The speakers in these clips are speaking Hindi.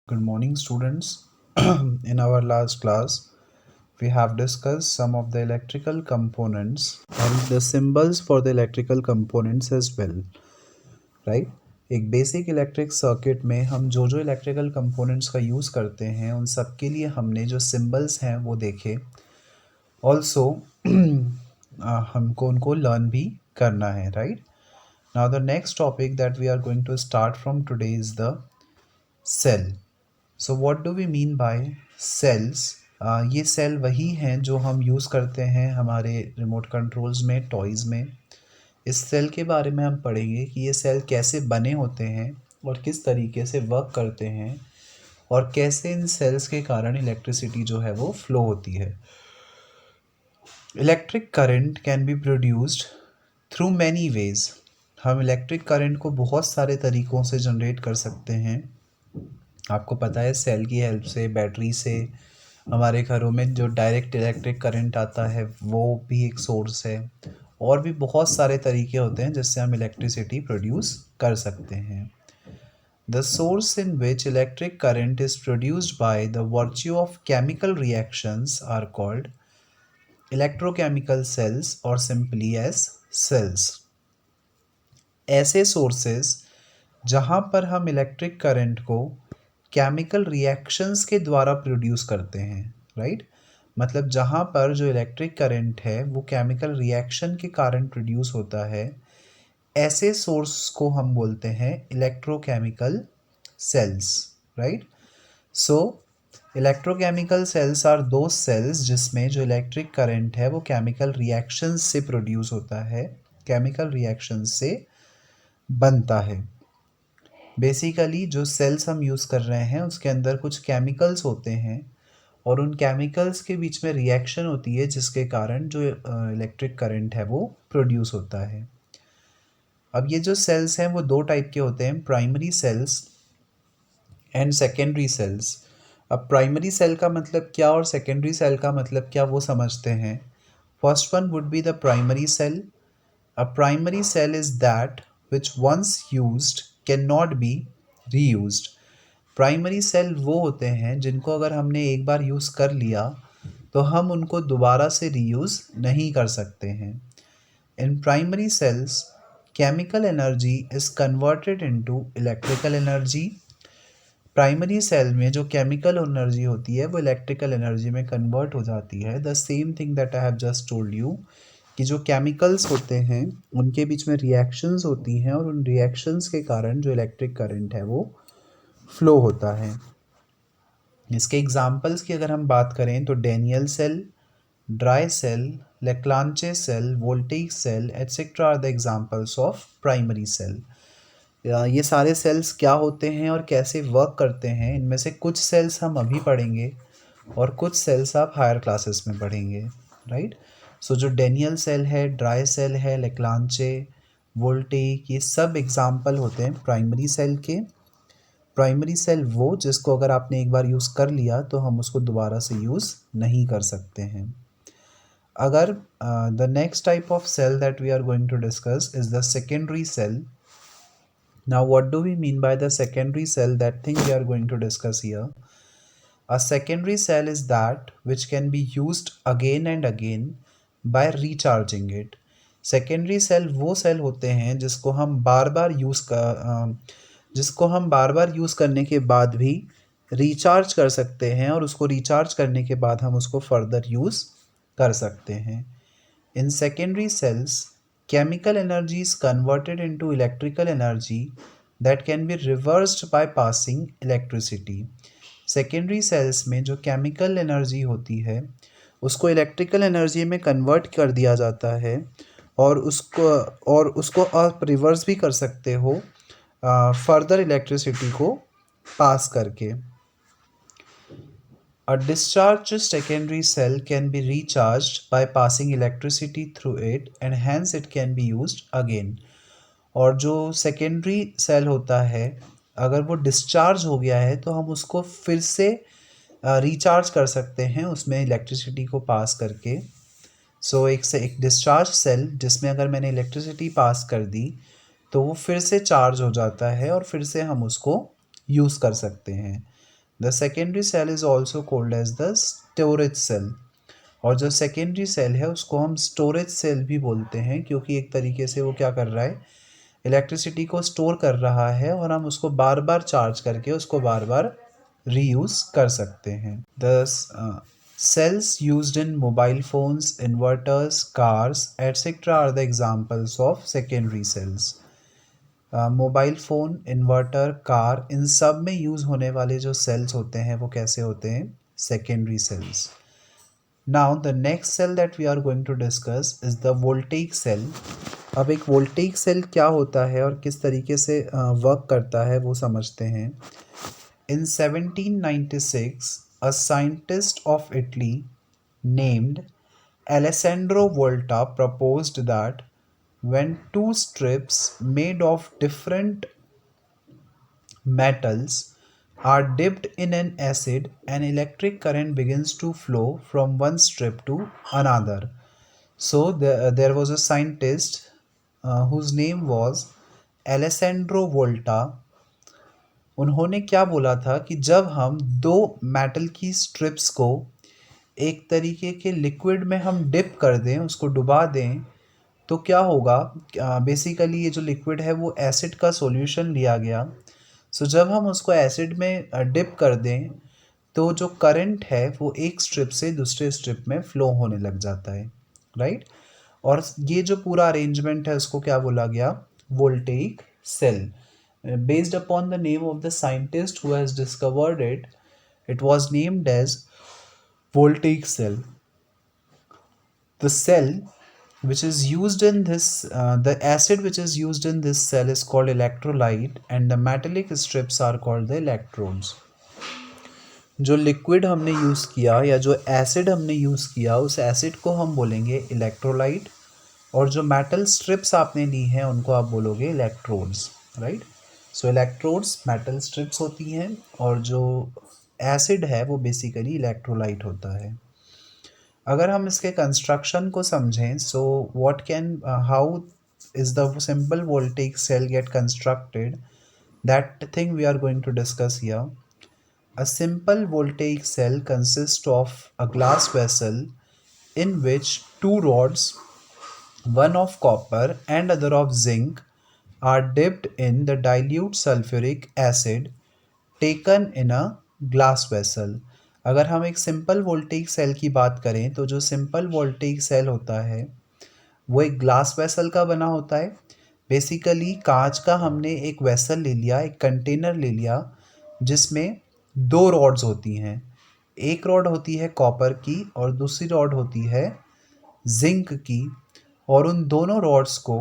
Good morning, students. In our last class, we have discussed some of the electrical components and the symbols for the electrical components as well, right? एक बेसिक इलेक्ट्रिक सर्किट में हम जो जो इलेक्ट्रिकल कंपोनेंट्स का यूज़ करते हैं उन सब के लिए हमने जो सिंबल्स हैं वो देखे। ऑल्सो हमको उनको लर्न भी करना है, right? Now the next topic that we are going to start from today is the cell. So what do we mean by cells? ये सेल वही हैं जो हम यूज़ करते हैं हमारे रिमोट कंट्रोल्स में, टॉयज़ में। इस सेल के बारे में हम पढ़ेंगे कि ये सेल कैसे बने होते हैं और किस तरीके से वर्क करते हैं और कैसे इन सेल्स के कारण इलेक्ट्रिसिटी जो है वो फ्लो होती है। Electric current can be produced through many ways. हम इलेक्ट्रिक करंट को बहुत सारे तरीक़ों से जनरेट कर सकते हैं। आपको पता है सेल की हेल्प से, बैटरी से, हमारे घरों में जो डायरेक्ट इलेक्ट्रिक करंट आता है वो भी एक सोर्स है। और भी बहुत सारे तरीके होते हैं जिससे हम इलेक्ट्रिसिटी प्रोड्यूस कर सकते हैं। The source in which electric current is produced by the virtue of chemical reactions are called electrochemical cells और सिंपली एज सेल्स। ऐसे सोर्सेज जहाँ पर हम इलेक्ट्रिक करंट को केमिकल रिएक्शंस के द्वारा प्रोड्यूस करते हैं, राइट? मतलब जहाँ पर जो इलेक्ट्रिक करंट है वो केमिकल रिएक्शन के कारण प्रोड्यूस होता है, ऐसे सोर्स को हम बोलते हैं electrochemical cells, right? So electrochemical cells are those cells जिसमें जो इलेक्ट्रिक करंट है वो केमिकल रिएक्शंस से प्रोड्यूस होता है, केमिकल रिएक्शंस से बनता है। बेसिकली जो सेल्स हम यूज़ कर रहे हैं उसके अंदर कुछ केमिकल्स होते हैं और उन केमिकल्स के बीच में रिएक्शन होती है जिसके कारण जो इलेक्ट्रिक करंट है वो प्रोड्यूस होता है। अब ये जो सेल्स हैं वो दो टाइप के होते हैं, primary cells and secondary cells. अब प्राइमरी सेल का मतलब क्या और सेकेंडरी सेल का मतलब क्या वो समझते हैं। First one would be the primary cell. A primary cell is that which once used can not be reused. Primary cell वो होते हैं जिनको अगर हमने एक बार यूज़ कर लिया तो हम उनको दोबारा से रीयूज़ नहीं कर सकते हैं। In primary cells chemical energy is converted into electrical energy. Primary cell में जो केमिकल एनर्जी होती है वो इलेक्ट्रिकल एनर्जी में कन्वर्ट हो जाती है। The same thing that I have just told you कि जो केमिकल्स होते हैं उनके बीच में रिएक्शंस होती हैं और उन रिएक्शंस के कारण जो इलेक्ट्रिक करंट है वो फ्लो होता है। इसके एग्जाम्पल्स की अगर हम बात करें तो Daniell cell, dry cell, Leclanche cell, voltaic cell etcetera are the examples of primary cell. ये सारे सेल्स क्या होते हैं और कैसे वर्क करते हैं, इनमें से कुछ सेल्स हम अभी पढ़ेंगे और कुछ सेल्स आप हायर क्लासेस में पढ़ेंगे, राइट? सो जो डेनियल सेल है, ड्राई सेल है, लेक्लांचे, वोल्टेइक, ये सब एग्जाम्पल होते हैं प्राइमरी सेल के। प्राइमरी सेल वो जिसको अगर आपने एक बार यूज़ कर लिया तो हम उसको दोबारा से यूज़ नहीं कर सकते हैं। अगर the next type of cell that we are going to discuss is the secondary cell. Now, what do we mean by the secondary cell? That thing we are going to discuss here. A secondary cell is that which can be used again and again by recharging it. Secondary cell वो सेल होते हैं जिसको हम बार बार यूज़ करने के बाद भी रिचार्ज कर सकते हैं और उसको रिचार्ज करने के बाद हम उसको फर्दर यूज़ कर सकते हैं। In secondary cells, chemical energy is converted into electrical energy that can be reversed by passing electricity. Secondary cells में जो केमिकल एनर्जी होती है उसको इलेक्ट्रिकल एनर्जी में कन्वर्ट कर दिया जाता है और उसको आप रिवर्स भी कर सकते हो फर्दर इलेक्ट्रिसिटी को पास करके। A discharged secondary cell can be recharged by passing electricity through it and hence it can be used again. और जो सेकेंडरी सेल होता है अगर वो डिस्चार्ज हो गया है तो हम उसको फिर से रिचार्ज कर सकते हैं उसमें इलेक्ट्रिसिटी को पास करके। सो एक डिस्चार्ज सेल जिसमें अगर मैंने इलेक्ट्रिसिटी पास कर दी तो वो फिर से चार्ज हो जाता है और फिर से हम उसको यूज़ कर सकते हैं। The secondary cell is also called as the storage cell. और जो सेकेंडरी सेल है उसको हम स्टोरेज सेल भी बोलते हैं, क्योंकि एक तरीके से वो क्या कर रहा है, इलेक्ट्रिसिटी को स्टोर कर रहा है और हम उसको बार बार चार्ज करके उसको बार बार रीयूज कर सकते हैं। The cells used in mobile phones, inverters, cars, etc. are the examples of secondary cells. Mobile phone, inverter, car, इन सब में यूज़ होने वाले जो सेल्स होते हैं वो कैसे होते हैं, secondary cells. Now the next cell that we are going to discuss is the voltaic cell. अब एक वोल्टेइक सेल क्या होता है और किस तरीके से वर्क करता है वो समझते हैं। In 1796, a scientist of Italy named Alessandro Volta proposed that when two strips made of different metals are dipped in an acid, an electric current begins to flow from one strip to another. So there was a scientist whose name was Alessandro Volta। उन्होंने क्या बोला था कि जब हम दो मेटल की स्ट्रिप्स को एक तरीके के लिक्विड में हम डिप कर दें, उसको डुबा दें, तो क्या होगा, बेसिकली ये जो लिक्विड है वो एसिड का सॉल्यूशन लिया गया। सो जब हम उसको एसिड में डिप कर दें तो जो करंट है वो एक स्ट्रिप से दूसरे स्ट्रिप में फ्लो होने लग जाता है, राइट। और ये जो पूरा अरेंजमेंट है उसको क्या बोला गया, voltaic cell. Based upon the name of the scientist who has discovered it, it was named as voltaic cell. The cell which is used in this, the acid which is used in this cell is called electrolyte, and the metallic strips are called the electrodes. जो लिक्विड हमने यूज़ किया या जो एसिड हमने यूज़ किया उस एसिड को हम बोलेंगे इलेक्ट्रोलाइट, और जो मेटल स्ट्रिप्स आपने ली हैं उनको आप बोलोगे इलेक्ट्रोड्स, राइट। सो इलेक्ट्रोड्स मेटल स्ट्रिप्स होती हैं और जो एसिड है वो बेसिकली इलेक्ट्रोलाइट होता है। अगर हम इसके कंस्ट्रक्शन को समझें, so what can how is the simple voltaic cell get constructed, that thing we are going to discuss here. A simple voltaic cell consists of a glass vessel in which two rods, one of copper and other of zinc, are dipped in the dilute sulfuric acid taken in a glass vessel। अगर हम एक सिंपल वोल्टेइक सेल की बात करें तो जो सिंपल वोल्टेइक सेल होता है वो एक ग्लास वेसल का बना होता है। बेसिकली कांच का हमने एक वेसल ले लिया, एक कंटेनर ले लिया जिसमें दो रॉड्स होती हैं। एक रॉड होती है कॉपर की और दूसरी रॉड होती है जिंक की, और उन दोनों रॉड्स को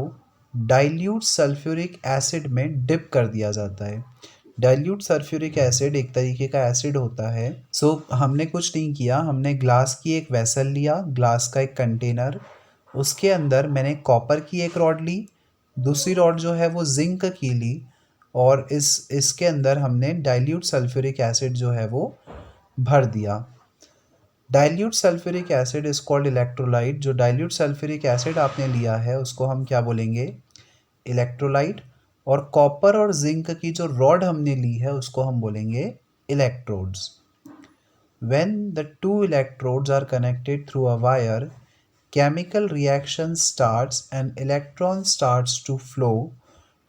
डाइल्यूट सल्फ्यूरिक एसिड में डिप कर दिया जाता है। डाइल्यूट सल्फ्यूरिक एसिड एक तरीके का एसिड होता है। सो हमने कुछ नहीं किया, हमने ग्लास की एक वेसल लिया, ग्लास का एक कंटेनर, उसके अंदर मैंने कॉपर की एक रॉड ली, दूसरी रॉड जो है वो जिंक की ली, और इसके अंदर हमने डाइल्यूट सल्फ्यूरिक एसिड जो है वो भर दिया। Dilute sulphuric acid is called electrolyte. जो डाइल्यूट सल्फ्यूरिक एसिड आपने लिया है उसको हम क्या बोलेंगे, इलेक्ट्रोलाइट। और कॉपर और जिंक की जो रॉड हमने ली है उसको हम बोलेंगे electrodes. When the two electrodes are connected through a wire, chemical reaction starts and electron starts to flow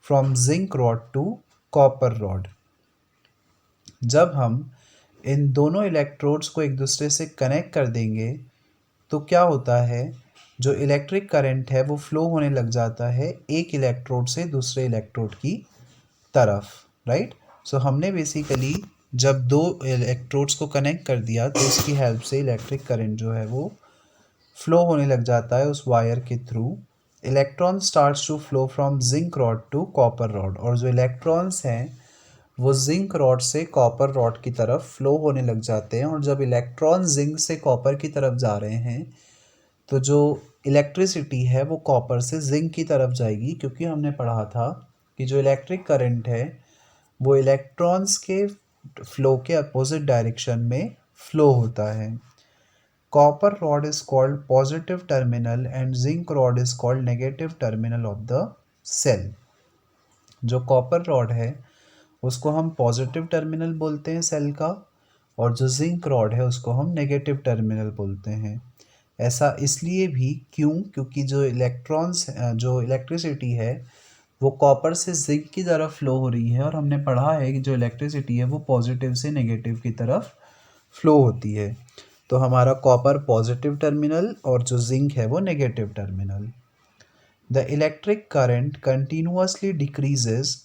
from zinc rod to copper rod। जब हम इन दोनों इलेक्ट्रोड्स को एक दूसरे से कनेक्ट कर देंगे तो क्या होता है, जो इलेक्ट्रिक करंट है वो फ्लो होने लग जाता है एक इलेक्ट्रोड से दूसरे इलेक्ट्रोड की तरफ, राइट। सो हमने बेसिकली जब दो इलेक्ट्रोड्स को कनेक्ट कर दिया तो उसकी हेल्प से इलेक्ट्रिक करंट जो है वो फ्लो होने लग जाता है उस वायर के through. Electron starts to flow from zinc rod to copper rod, और जो इलेक्ट्रॉन्स हैं वो जिंक रॉड से कॉपर रॉड की तरफ फ्लो होने लग जाते हैं। और जब इलेक्ट्रॉन जिंक से कॉपर की तरफ जा रहे हैं तो जो इलेक्ट्रिसिटी है वो कॉपर से जिंक की तरफ जाएगी, क्योंकि हमने पढ़ा था कि जो इलेक्ट्रिक करंट है वो इलेक्ट्रॉन्स के फ्लो के अपोजिट डायरेक्शन में फ्लो होता है। Copper rod is called positive terminal and zinc rod is called negative terminal of the cell. जो कॉपर रॉड है उसको हम पॉजिटिव टर्मिनल बोलते हैं सेल का, और जो जिंक रॉड है उसको हम नेगेटिव टर्मिनल बोलते हैं। ऐसा इसलिए भी क्योंकि जो इलेक्ट्रॉन्स जो इलेक्ट्रिसिटी है वो कॉपर से जिंक की तरफ फ्लो हो रही है, और हमने पढ़ा है कि जो इलेक्ट्रिसिटी है वो पॉजिटिव से नेगेटिव की तरफ फ्लो होती है। तो हमारा कॉपर पॉजिटिव टर्मिनल और जो जिंक है वो negative terminal. The electric current continuously decreases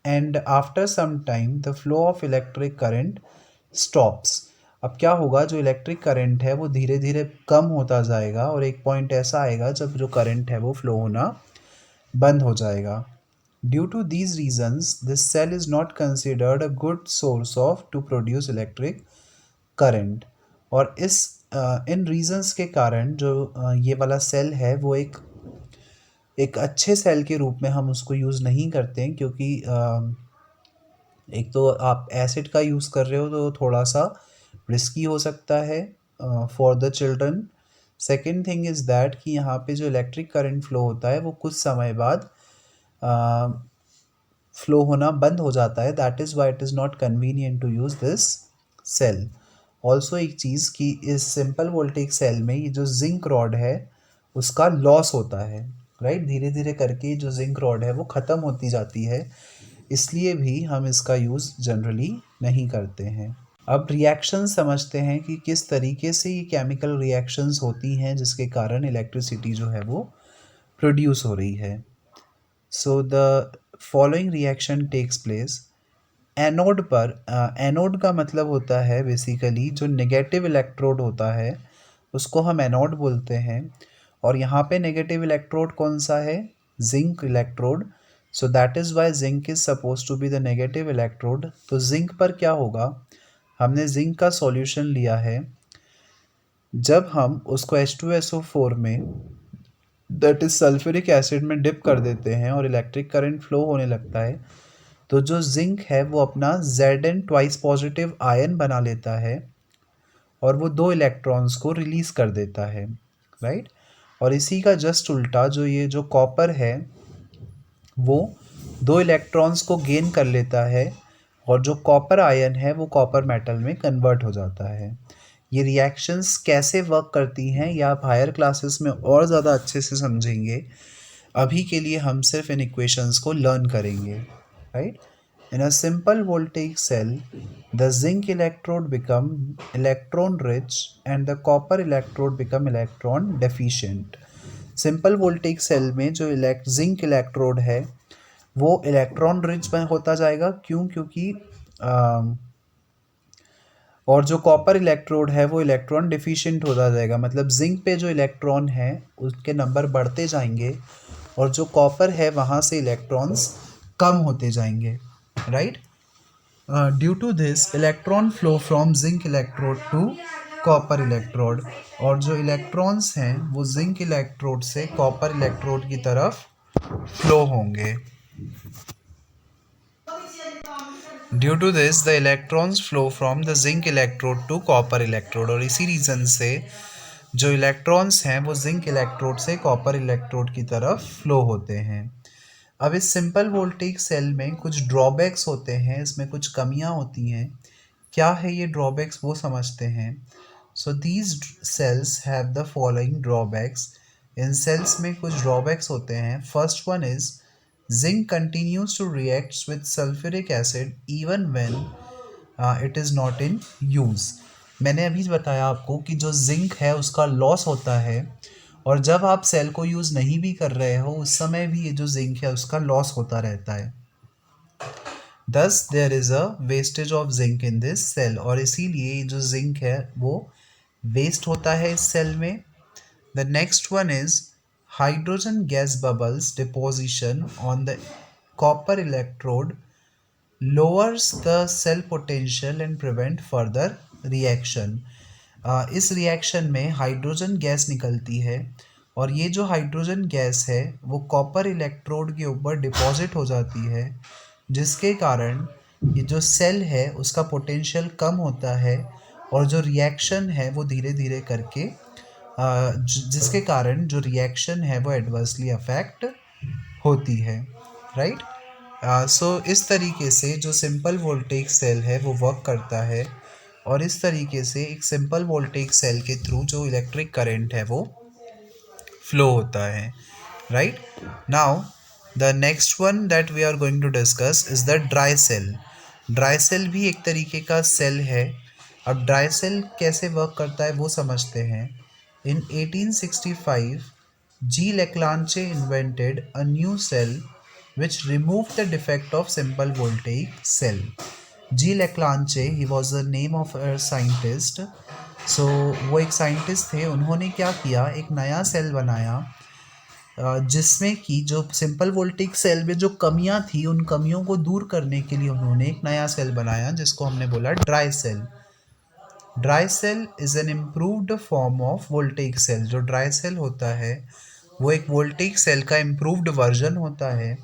and after some time the flow of electric current stops. अब क्या होगा, जो इलेक्ट्रिक करंट है वो धीरे धीरे कम होता जाएगा और एक पॉइंट ऐसा आएगा जब जो करंट है वो फ्लो होना बंद हो जाएगा। Due to these reasons this cell is not considered a good source of to produce electric current. और इन रीजन्स के कारण जो ये वाला सेल है वो एक अच्छे सेल के रूप में हम उसको यूज़ नहीं करते हैं, क्योंकि एक तो आप एसिड का यूज़ कर रहे हो तो थोड़ा सा रिस्की हो सकता है for the children. Second thing is that कि यहाँ पे जो इलेक्ट्रिक करंट फ्लो होता है वो कुछ समय बाद फ्लो होना बंद हो जाता है। That is why it is not convenient to use this cell. Also एक चीज़ कि इस सिंपल वोल्टेज सेल में ये जो जिंक रॉड है उसका लॉस होता है, राइट। धीरे धीरे करके जो जिंक रॉड है वो ख़त्म होती जाती है, इसलिए भी हम इसका यूज़ जनरली नहीं करते हैं। अब रिएक्शन समझते हैं कि किस तरीके से ये केमिकल रिएक्शंस होती हैं जिसके कारण इलेक्ट्रिसिटी जो है वो प्रोड्यूस हो रही है। So the following reaction takes place. Anode पर, एनोड का मतलब होता है बेसिकली जो नेगेटिव इलेक्ट्रोड होता है उसको हम एनोड बोलते हैं। और यहाँ पे नेगेटिव इलेक्ट्रोड कौन सा है, zinc electrode. So that is why zinc is suppose to be the negative electrode. तो जिंक पर क्या होगा, हमने जिंक का सॉल्यूशन लिया है, जब हम उसको H2SO4 में दैट इज़ सल्फ्यूरिक एसिड में डिप कर देते हैं और इलेक्ट्रिक करंट फ्लो होने लगता है, तो जो जिंक है वो अपना Zn ट्वाइस पॉजिटिव आयन बना लेता है और वो 2 इलेक्ट्रॉन्स को रिलीज़ कर देता है, राइट। और इसी का जस्ट उल्टा ये जो कॉपर है वो 2 इलेक्ट्रॉन्स को गेन कर लेता है और जो कॉपर आयन है वो कॉपर मेटल में कन्वर्ट हो जाता है। ये रिएक्शंस कैसे वर्क करती हैं या आप हायर क्लासेस में और ज़्यादा अच्छे से समझेंगे। अभी के लिए हम सिर्फ इन इक्वेशंस को लर्न करेंगे, right. In a simple voltaic cell, the zinc electrode become electron rich and the copper electrode become electron deficient. Simple voltage cell में जो जिंक इलेक्ट्रोड है वो इलेक्ट्रॉन रिच होता जाएगा, क्योंकि और जो कॉपर इलेक्ट्रोड है वो इलेक्ट्रॉन डिफिशिएंट होता जाएगा। मतलब जिंक पे जो इलेक्ट्रॉन है उसके नंबर बढ़ते जाएंगे और जो कॉपर है वहाँ से इलेक्ट्रॉन्स कम होते जाएंगे, right. Due to this electron flow from zinc electrode to copper electrode. और जो इलेक्ट्रॉन्स हैं वो जिंक इलेक्ट्रोड से कॉपर इलेक्ट्रोड की तरफ फ्लो होंगे। Due to this the electrons flow from the zinc electrode to copper electrode. और इसी रीज़न से जो इलेक्ट्रॉन्स हैं वो जिंक इलेक्ट्रोड से कॉपर इलेक्ट्रोड की तरफ फ्लो होते हैं। अब इस सिंपल वोल्टेज सेल में कुछ ड्रॉबैक्स होते हैं, इसमें कुछ कमियां होती हैं। क्या है ये ड्रॉबैक्स वो समझते हैं। So these cells have the following drawbacks. इन सेल्स में कुछ ड्रॉबैक्स होते हैं। First one is zinc continues to reacts with sulphuric acid even when it is not in use. मैंने अभी बताया आपको कि जो जिंक है उसका लॉस होता है और जब आप सेल को यूज़ नहीं भी कर रहे हो उस समय भी ये जो जिंक है उसका लॉस होता रहता है। Thus there is a wastage of zinc in this cell. और इसीलिए जो जिंक है वो वेस्ट होता है इस सेल में। The next one is hydrogen gas bubbles deposition on the copper electrode lowers the cell potential and prevent further reaction। इस रिएक्शन में हाइड्रोजन गैस निकलती है और ये जो हाइड्रोजन गैस है वो कॉपर इलेक्ट्रोड के ऊपर डिपॉजिट हो जाती है, जिसके कारण ये जो सेल है उसका पोटेंशियल कम होता है और जो रिएक्शन है वो धीरे धीरे करके जिसके कारण जो रिएक्शन है वो एडवर्सली अफेक्ट होती है, राइट। सो इस तरीके से जो सिंपल वोल्टेज सेल है वो वर्क करता है और इस तरीके से एक सिंपल वोल्टेज सेल के थ्रू जो इलेक्ट्रिक करंट है वो फ्लो होता है, right. Now the next one that we are going to discuss is the dry cell. Dry cell भी एक तरीके का सेल है। अब ड्राई सेल कैसे वर्क करता है वो समझते हैं। In 1865 G Leclanche invented a new cell which removed the defect of simple voltaic cell. G Leclanche, he was the name of a scientist. So वो एक साइंटिस्ट थे। उन्होंने क्या किया, एक नया सेल बनाया जिसमें कि जो सिंपल वोल्टेक सेल में जो कमियां थी उन कमियों को दूर करने के लिए उन्होंने एक नया सेल बनाया जिसको हमने बोला dry cell. Dry cell is an improved form of voltaic cell. जो ड्राई सेल होता है वो एक वोल्टेक सेल का इम्प्रूव्ड वर्जन होता है।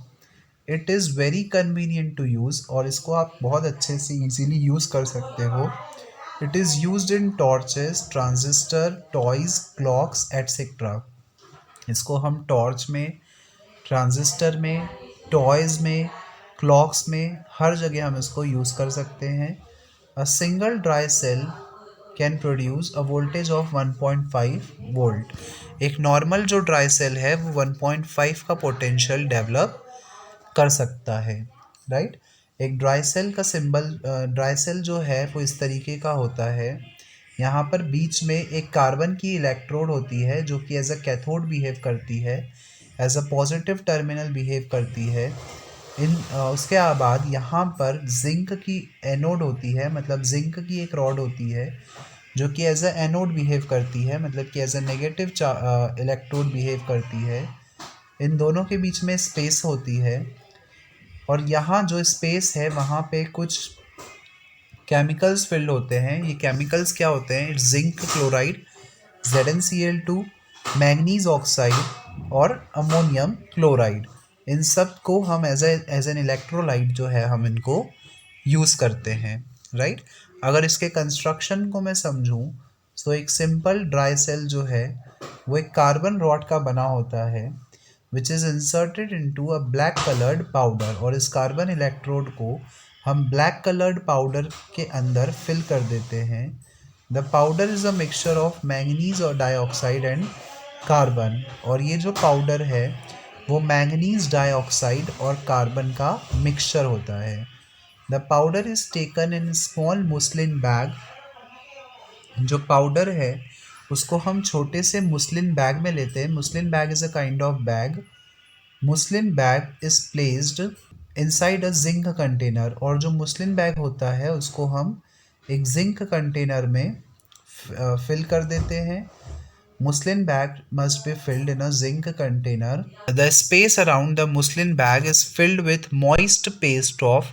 It is very convenient to use, और इसको आप बहुत अच्छे से इजीली यूज़ कर सकते हो। It is used in torches, transistor, toys, clocks etcetera. इसको हम टॉर्च में, ट्रांजिस्टर में, टॉयज़ में, क्लॉक्स में, हर जगह हम इसको यूज़ कर सकते हैं। A single dry cell can produce a voltage of 1.5 volt. एक नॉर्मल जो ड्राई सेल है वो 1.5 का पोटेंशियल डेवलप कर सकता है, राइट। एक ड्राई सेल का सिंबल, ड्राई सेल जो है वो इस तरीके का होता है। यहाँ पर बीच में एक कार्बन की इलेक्ट्रोड होती है जो कि एज अ कैथोड बिहेव करती है, as a positive terminal behave करती है। उसके बाद यहाँ पर जिंक की एनोड होती है, मतलब जिंक की एक रॉड होती है जो कि एज अ एनोड बिहेव करती है, मतलब कि as a negative electrode behave करती है। इन दोनों के बीच में स्पेस होती है, और यहाँ जो स्पेस है वहाँ पे कुछ केमिकल्स फिल्ड होते हैं। ये केमिकल्स क्या होते हैं, zinc chloride, ZnCl2, manganese oxide और अमोनियम क्लोराइड। इन सब को हम एज एन इलेक्ट्रोलाइट जो है हम इनको यूज़ करते हैं, राइट। अगर इसके कंस्ट्रक्शन को मैं समझूं तो एक सिंपल ड्राई सेल जो है वो एक कार्बन रॉड का बना होता है which is inserted into a black coloured powder, और इस कार्बन इलेक्ट्रोड को हम ब्लैक कलर्ड पाउडर के अंदर फिल कर देते हैं। The powder is a mixture of manganese और डाइऑक्साइड एंड कार्बन, और ये जो पाउडर है वो मैंगनीज, डाइऑक्साइड और कार्बन का मिक्सचर होता है। The powder is taken in small muslin bag. जो पाउडर है उसको हम छोटे से मुस्लिन बैग में लेते हैं। Muslin bag is a kind of bag. Muslin bag is placed inside a zinc container, और जो मुस्लिन बैग होता है उसको हम एक जिंक कंटेनर में फिल कर देते हैं। Muslin bag must be filled in a zinc container. The space around the muslin bag is filled with moist paste of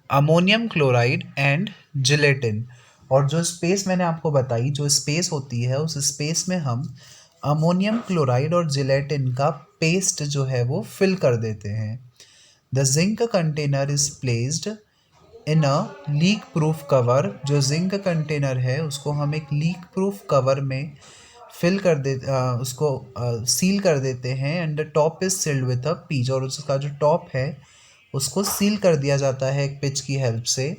ammonium chloride and gelatin. और जो स्पेस मैंने आपको बताई, जो स्पेस होती है उस स्पेस में हम अमोनियम क्लोराइड और जिलेटिन का पेस्ट जो है वो फिल कर देते हैं। The zinc container is placed in a leak proof cover. जो जिंक कंटेनर है उसको हम एक लीक प्रूफ कवर में फिल कर दे उसको सील कर देते हैं। And the top is sealed with a pitch, और उसका जो टॉप है उसको सील कर दिया जाता है एक पिच की हेल्प से।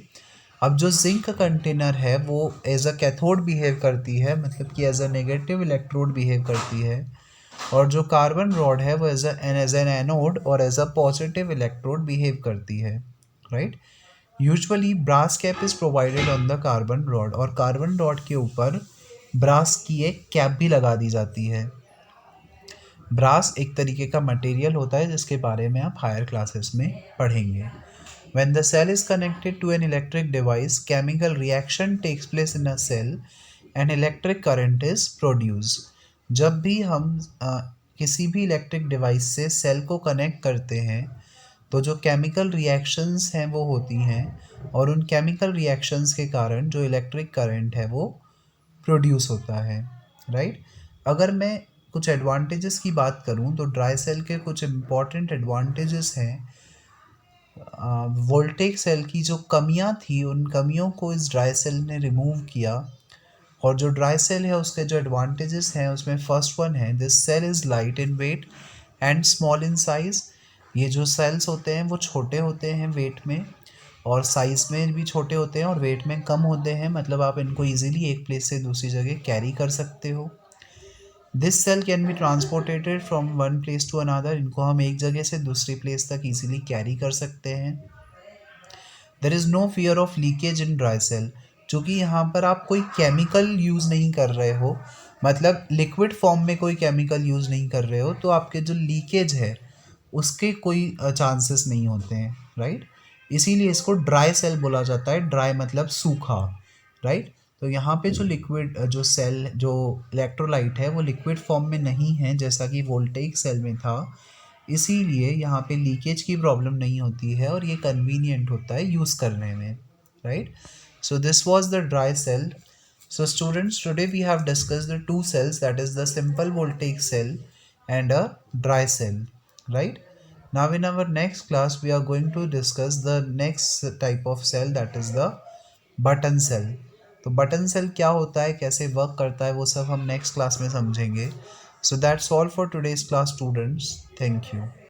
अब जो जिंक कंटेनर है वो एज अ कैथोड बिहेव करती है, मतलब कि as a negative electrode behave करती है, और जो कार्बन रॉड है वो एज एन एनोड और as a positive electrode behave करती है, right. Usually brass cap is provided on the carbon rod, और कार्बन रॉड के ऊपर ब्रास की एक कैप भी लगा दी जाती है। ब्रास एक तरीके का मटेरियल होता है जिसके बारे में आप हायर क्लासेस में पढ़ेंगे। When the cell is connected to an electric device, chemical reaction takes place in a cell and electric current is produced. जब भी हम किसी भी इलेक्ट्रिक डिवाइस से सेल को कनेक्ट करते हैं तो जो केमिकल रिएक्शंस हैं वो होती हैं, और उन केमिकल रिएक्शंस के कारण जो इलेक्ट्रिक करंट है वो प्रोड्यूस होता है, राइट। अगर मैं कुछ एडवांटेजेस की बात करूं तो ड्राई सेल के कुछ इम्पॉर्टेंट एडवांटेजेस हैं। वोल्टेक सेल की जो कमियां थी उन कमियों को इस ड्राई सेल ने रिमूव किया, और जो ड्राई सेल है उसके जो एडवांटेजेस हैं उसमें फर्स्ट वन है this cell is light in weight and small in size. ये जो सेल्स होते हैं वो छोटे होते हैं वेट में, और साइज़ में भी छोटे होते हैं और वेट में कम होते हैं, मतलब आप इनको ईजिली एक प्लेस से दूसरी जगह कैरी कर सकते हो। This cell can be transported from one place to another, इनको हम एक जगह से दूसरी प्लेस तक ईजिली कैरी कर सकते हैं। There is no fear of leakage in dry cell, चूँकि यहाँ पर आप कोई केमिकल यूज़ नहीं कर रहे हो, मतलब लिक्विड फॉर्म में कोई केमिकल यूज़ नहीं कर रहे हो, तो आपके जो लीकेज है उसके कोई चांसेस नहीं होते हैं, राइट। इसीलिए इसको ड्राई सेल बोला जाता है, ड्राई मतलब सूखा, राइट। तो यहाँ पे जो लिक्विड जो सेल जो इलेक्ट्रोलाइट है वो लिक्विड फॉर्म में नहीं है जैसा कि वोल्टेइक सेल में था, इसीलिए यहाँ पे लीकेज की प्रॉब्लम नहीं होती है और ये कन्वीनियंट होता है यूज़ करने में, right. So this was the dry cell. So students, today we have discussed the two cells, that is the simple voltaic cell and a dry cell, right. Now in our next class we are going to discuss the next type of cell, that is the button cell. तो बटन सेल क्या होता है, कैसे वर्क करता है, वो सब हम नेक्स्ट क्लास में समझेंगे. So that's all for today's class students. Thank you.